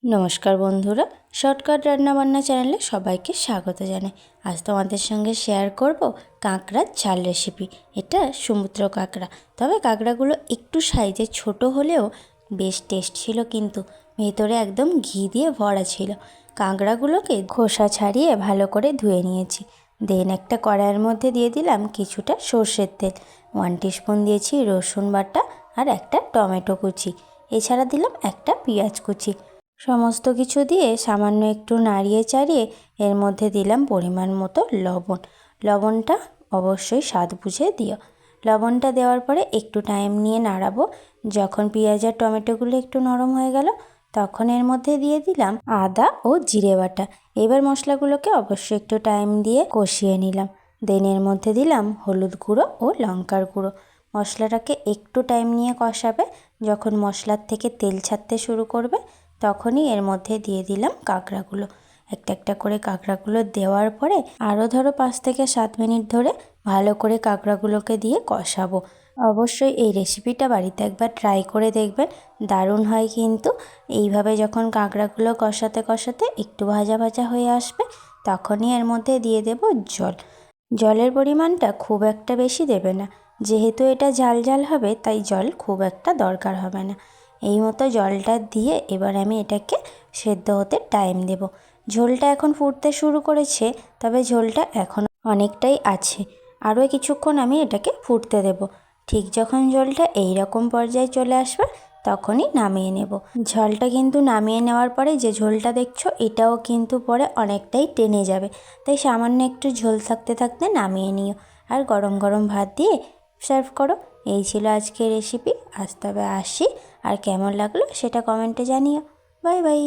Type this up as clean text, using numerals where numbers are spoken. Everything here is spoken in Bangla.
নমস্কার বন্ধুরা, শর্টকাট রান্নাবান্না চ্যানেলে সবাইকে স্বাগত জানাই। আজ তোমাদের সঙ্গে শেয়ার করব কাঁকড়ার ঝাল রেসিপি। এটা সমুদ্র কাঁকড়া, তবে কাঁকড়াগুলো একটু সাইজে ছোট হলেও বেশ টেস্ট ছিল, কিন্তু ভেতরে একদম ঘি দিয়ে ভরা ছিল। কাঁকড়াগুলোকে খোসা ছাড়িয়ে ভালো করে ধুয়ে নিয়েছি। দেন একটা কড়াইয়ের মধ্যে দিয়ে দিলাম কিছুটা সর্ষের তেল, 1 টিস্পুন দিয়েছি রসুন বাটা আর একটা টমেটো কুচি, এছাড়া দিলাম একটা পেঁয়াজ কুচি। সমস্ত কিছু দিয়ে সামান্য একটু নাড়িয়ে চাড়িয়ে এর মধ্যে দিলাম পরিমাণ মতো লবণ। লবণটা অবশ্যই স্বাদ বুঝে দিও। লবণটা দেওয়ার পরে একটু টাইম নিয়ে নাড়াবো। যখন পেঁয়াজ আর টমেটোগুলো একটু নরম হয়ে গেল, তখন এর মধ্যে দিয়ে দিলাম আদা ও জিরে বাটা। এবার মশলাগুলোকে অবশ্যই একটু টাইম দিয়ে কষিয়ে নিলাম। দেন এর মধ্যে দিলাম হলুদ গুঁড়ো ও লঙ্কার গুঁড়ো। মশলাটাকে একটু টাইম নিয়ে কষাবে। যখন মশলার থেকে তেল ছাড়তে শুরু করবে, তখনই এর মধ্যে দিয়ে দিলাম কাঁকড়াগুলো। একটা একটা করে কাঁকড়াগুলো দেওয়ার পরে আরও 5 থেকে 7 মিনিট ধরে ভালো করে কাঁকড়াগুলোকে দিয়ে কষাবো। অবশ্যই এই রেসিপিটা বাড়িতে একবার ট্রাই করে দেখবেন, দারুণ হয় কিন্তু। এইভাবে যখন কাঁকড়াগুলো কষাতে কষাতে একটু ভাজা ভাজা হয়ে আসবে, তখনই এর মধ্যে দিয়ে দেব জল। জলের পরিমাণটা খুব একটা বেশি দেবে না, যেহেতু এটা ঝাল ঝাল হবে, তাই জল খুব একটা দরকার হবে না। এই মতো জলটা দিয়ে এবার আমি এটাকে সেদ্ধ হতে টাইম দেব। ঝোলটা এখন ফুটতে শুরু করেছে, তবে ঝোলটা এখন অনেকটাই আছে। আরও কিছুক্ষণ আমি এটাকে ফুটতে দেব। ঠিক যখন ঝোলটা এই রকম পর্যায়ে চলে আসবে, তখনই নামিয়ে নেব। ঝোলটা কিন্তু নামিয়ে নেওয়ার পরে যে ঝোলটা দেখছো, এটাও কিন্তু পরে অনেকটাই টেনে যাবে, তাই সামান্য একটু ঝোল থাকতে থাকতে নামিয়ে নিও। আর গরম গরম ভাত দিয়ে সার্ভ করো। এই ছিল আজকের রেসিপি। আজ তবে আসি, আর কেমন লাগলো সেটা কমেন্টে জানিও। Bye bye.